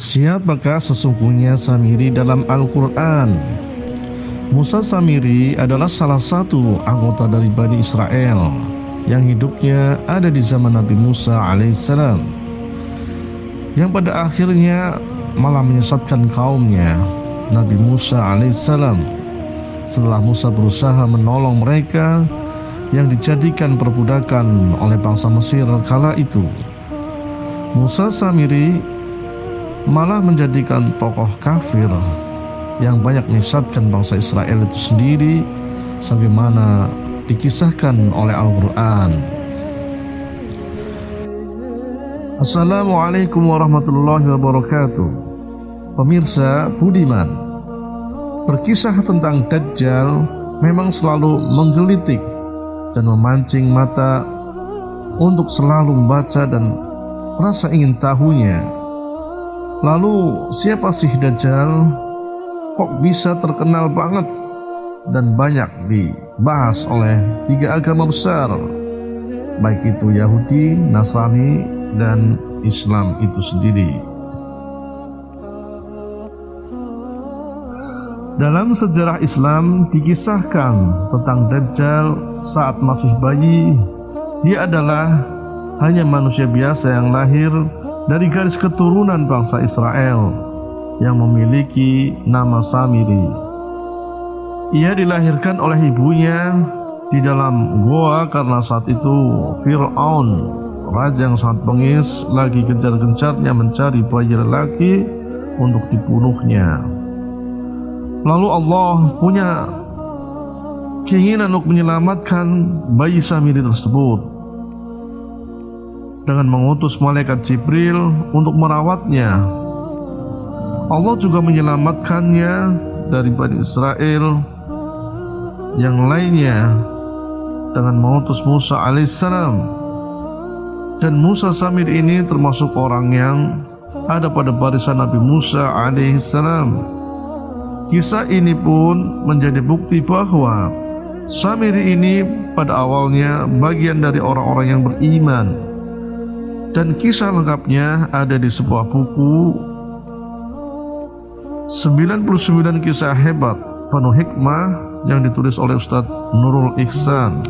Siapakah sesungguhnya Samiri dalam Al-Quran? Musa Samiri adalah salah satu anggota dari Bani Israel yang hidupnya ada di zaman Nabi Musa alaihissalam, yang pada akhirnya malah menyesatkan kaumnya Nabi Musa alaihissalam setelah Musa berusaha menolong mereka yang dijadikan perbudakan oleh bangsa Mesir kala itu. Musa Samiri malah menjadikan tokoh kafir yang banyak menyesatkan bangsa Israel itu sendiri, sebagaimana dikisahkan oleh Al-Quran. Assalamualaikum warahmatullahi wabarakatuh. Pemirsa budiman, berkisah tentang Dajjal memang selalu menggelitik dan memancing mata untuk selalu membaca dan rasa ingin tahunya. Lalu siapa sih Dajjal? Kok bisa terkenal banget dan banyak dibahas oleh tiga agama besar, baik itu Yahudi, Nasrani, dan Islam itu sendiri. Dalam sejarah Islam dikisahkan tentang Dajjal saat masih bayi. Dia adalah hanya manusia biasa yang lahir dari garis keturunan bangsa Israel yang memiliki nama Samiri. Ia dilahirkan oleh ibunya di dalam goa karena saat itu Fir'aun, raja yang sangat bengis, lagi gencar-gencarnya mencari bayi lelaki untuk dibunuhnya. Lalu Allah punya keinginan untuk menyelamatkan bayi Samiri tersebut dengan mengutus malaikat Jibril untuk merawatnya. Allah juga menyelamatkannya dari Bani Israel yang lainnya dengan mengutus Musa alaihissalam. Dan Musa Samiri ini termasuk orang yang ada pada barisan Nabi Musa alaihissalam. Kisah ini pun menjadi bukti bahwa Samiri ini pada awalnya bagian dari orang-orang yang beriman. Dan kisah lengkapnya ada di sebuah buku 99 kisah hebat penuh hikmah yang ditulis oleh Ustadz Nurul Ihsan.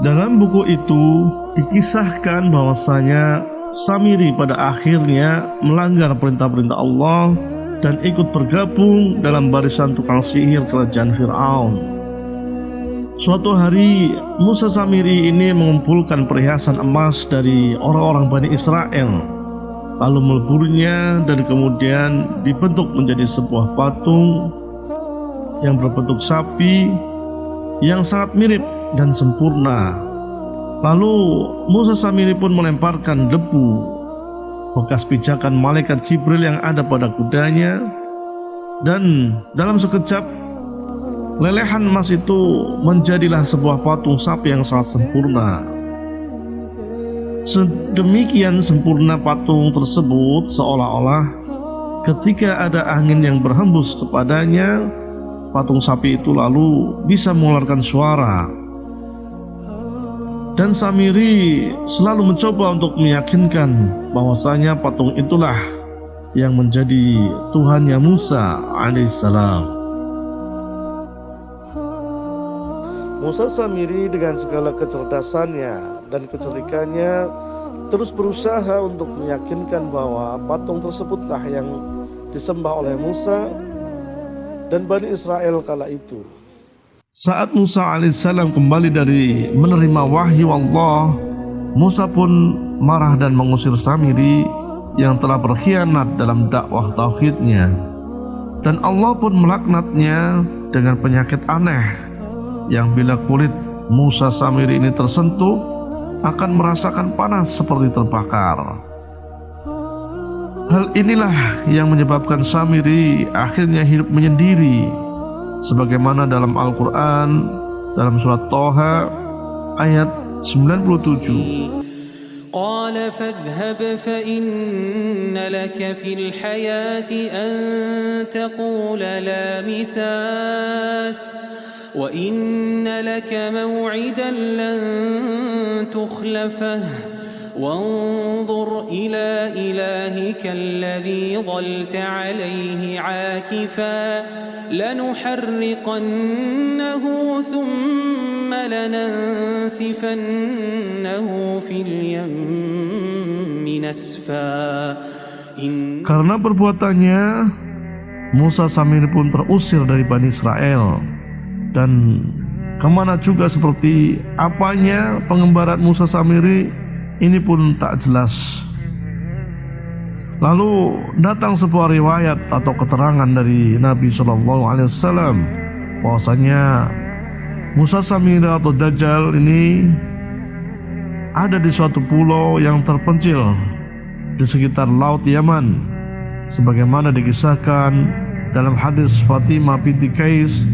Dalam buku itu dikisahkan bahwasanya Samiri pada akhirnya melanggar perintah-perintah Allah dan ikut bergabung dalam barisan tukang sihir kerajaan Fir'aun. Suatu hari Musa Samiri ini mengumpulkan perhiasan emas dari orang-orang Bani Israel, lalu meleburnya dan kemudian dibentuk menjadi sebuah patung yang berbentuk sapi yang sangat mirip dan sempurna. Lalu Musa Samiri pun melemparkan debu bekas pijakan malaikat Jibril yang ada pada kudanya, dan dalam sekejap lelehan emas itu menjadilah sebuah patung sapi yang sangat sempurna. Sedemikian sempurna patung tersebut seolah-olah ketika ada angin yang berhembus kepadanya, patung sapi itu lalu bisa mengeluarkan suara. Dan Samiri selalu mencoba untuk meyakinkan bahwasanya patung itulah yang menjadi Tuhannya Musa alaihissalam. Musa Samiri dengan segala kecerdasannya dan kecerdikannya terus berusaha untuk meyakinkan bahwa patung tersebutlah yang disembah oleh Musa dan Bani Israel kala itu. Saat Musa alaihissalam kembali dari menerima wahyu Allah, Musa pun marah dan mengusir Samiri yang telah berkhianat dalam dakwah tauhidnya. Dan Allah pun melaknatnya dengan penyakit aneh yang bila kulit Musa Samiri ini tersentuh akan merasakan panas seperti terbakar. Hal inilah yang menyebabkan Samiri akhirnya hidup menyendiri, sebagaimana dalam Al-Quran dalam surat Toha ayat 97. قال فاذهب فإن لك في الحياة أن تقول لا مساس وإن لك موعدا لن تخلفه وانظر إلى إلهك الذي ظلت عليه عاكفا لنحرقنه ثم لننسفنه في اليم نسفا. Karena perbuatannya, Musa Samiri pun terusir dari Bani Israel, dan kemana juga seperti apanya pengembaraan Musa Samiri ini pun tak jelas. Lalu datang sebuah riwayat atau keterangan dari Nabi SAW bahwasanya Musa Samiri atau Dajjal ini ada di suatu pulau yang terpencil di sekitar Laut Yaman, sebagaimana dikisahkan dalam hadis Fatimah binti Qais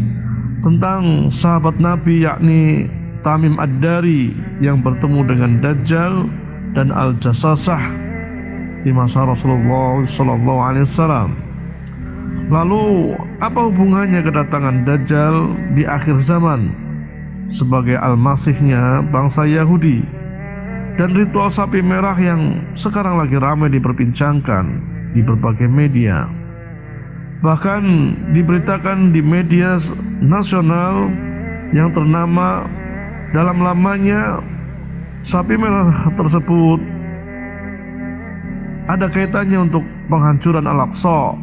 tentang sahabat Nabi yakni Tamim Ad-Dari yang bertemu dengan Dajjal dan Al-Jassasah di masa Rasulullah SAW. Lalu apa hubungannya kedatangan Dajjal di akhir zaman sebagai Al-Masihnya bangsa Yahudi dan ritual sapi merah yang sekarang lagi ramai diperbincangkan di berbagai media? Bahkan diberitakan di media nasional yang ternama dalam lamanya sapi merah tersebut ada kaitannya untuk penghancuran Al-Aqsa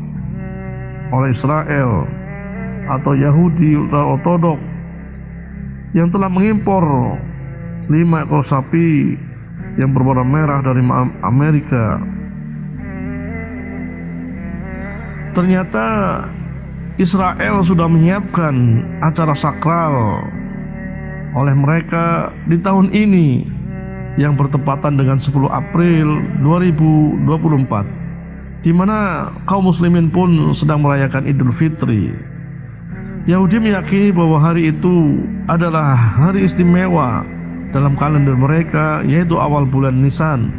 oleh Israel atau Yahudi Ortodok yang telah mengimpor 5 ekor sapi yang berwarna merah dari Amerika. Ternyata Israel sudah menyiapkan acara sakral oleh mereka di tahun ini yang bertepatan dengan 10 April 2024, di mana kaum muslimin pun sedang merayakan Idul Fitri. Yahudi meyakini bahwa hari itu adalah hari istimewa dalam kalender mereka, yaitu awal bulan Nisan.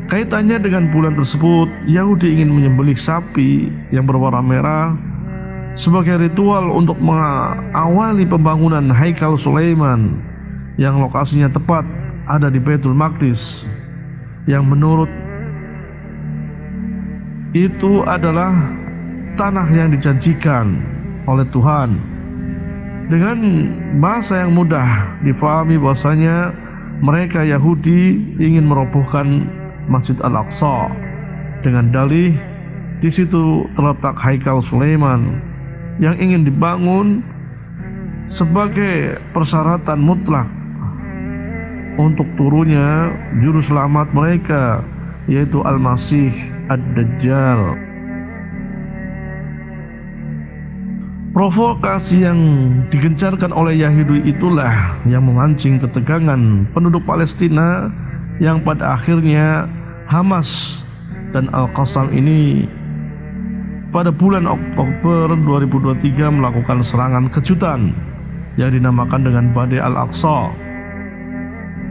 Kaitannya dengan bulan tersebut, Yahudi ingin menyembelih sapi yang berwarna merah sebagai ritual untuk mengawali pembangunan Haikal Sulaiman yang lokasinya tepat ada di Baitul Maqdis, yang menurut itu adalah tanah yang dijanjikan oleh Tuhan. Dengan bahasa yang mudah difahami bahwasanya mereka Yahudi ingin merobohkan Masjid Al-Aqsa dengan dalih di situ terletak Haikal Sulaiman yang ingin dibangun sebagai persyaratan mutlak untuk turunnya juru selamat mereka, yaitu Al-Masih Ad-Dajjal. Provokasi yang digencarkan oleh Yahudi itulah yang memancing ketegangan penduduk Palestina, yang pada akhirnya Hamas dan Al-Qassam ini pada bulan Oktober 2023 melakukan serangan kejutan yang dinamakan dengan Badai Al-Aqsa,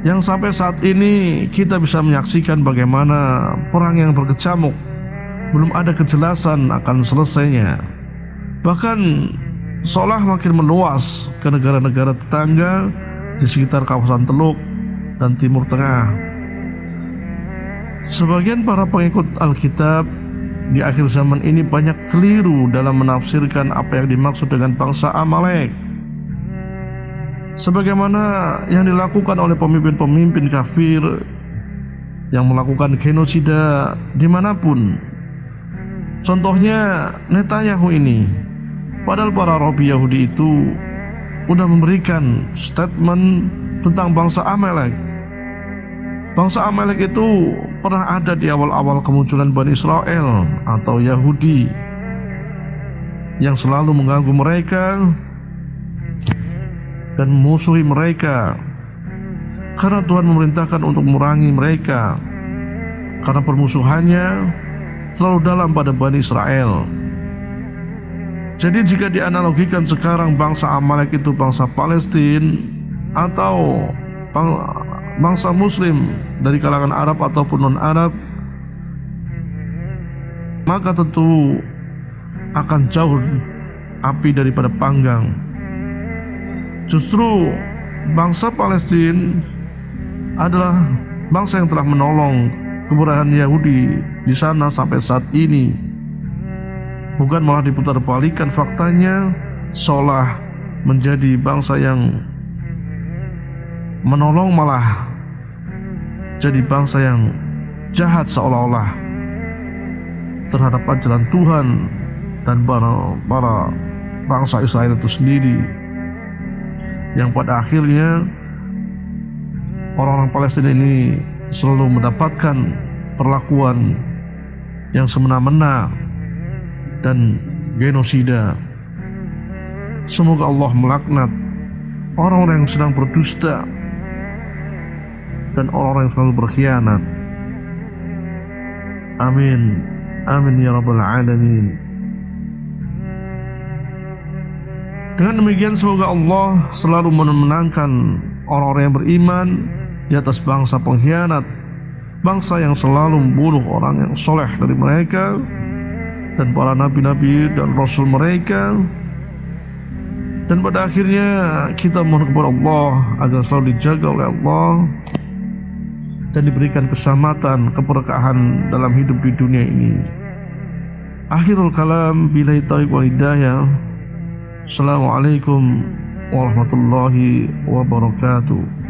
yang sampai saat ini kita bisa menyaksikan bagaimana perang yang berkecamuk belum ada kejelasan akan selesainya. Bahkan seolah makin meluas ke negara-negara tetangga di sekitar kawasan Teluk dan Timur Tengah. Sebagian para pengikut Alkitab di akhir zaman ini banyak keliru dalam menafsirkan apa yang dimaksud dengan bangsa Amalek, sebagaimana yang dilakukan oleh pemimpin-pemimpin kafir yang melakukan genosida dimanapun. Contohnya Netanyahu ini, padahal para rabi Yahudi itu sudah memberikan statement tentang bangsa Amalek. Bangsa Amalek itu pernah ada di awal-awal kemunculan Bani Israel atau Yahudi yang selalu mengganggu mereka dan memusuhi mereka, karena Tuhan memerintahkan untuk memerangi mereka karena permusuhannya selalu dalam pada Bani Israel. Jadi jika dianalogikan sekarang bangsa Amalek itu bangsa Palestina atau bangsa Muslim dari kalangan Arab ataupun non-Arab, maka tentu akan jauh api daripada panggang. Justru bangsa Palestina adalah bangsa yang telah menolong keberadaan Yahudi di sana sampai saat ini. Bukan malah diputar-balikan faktanya, seolah menjadi bangsa yang menolong malah jadi bangsa yang jahat seolah-olah terhadap ajaran Tuhan dan para bangsa Israel itu sendiri, yang pada akhirnya orang-orang Palestina ini selalu mendapatkan perlakuan yang semena-mena dan genosida. Semoga Allah melaknat orang-orang yang sedang berdusta dan orang-orang yang selalu berkhianat. Amin, amin ya rabbal alamin. Dengan demikian semoga Allah selalu memenangkan orang-orang yang beriman di atas bangsa pengkhianat, bangsa yang selalu membunuh orang yang soleh dari mereka dan para nabi-nabi dan rasul mereka. Dan pada akhirnya kita mohon kepada Allah agar selalu dijaga oleh Allah dan diberikan keselamatan, keberkahan dalam hidup di dunia ini. Akhirul kalam, billahi taufiq wal hidayah. Assalamualaikum warahmatullahi wabarakatuh.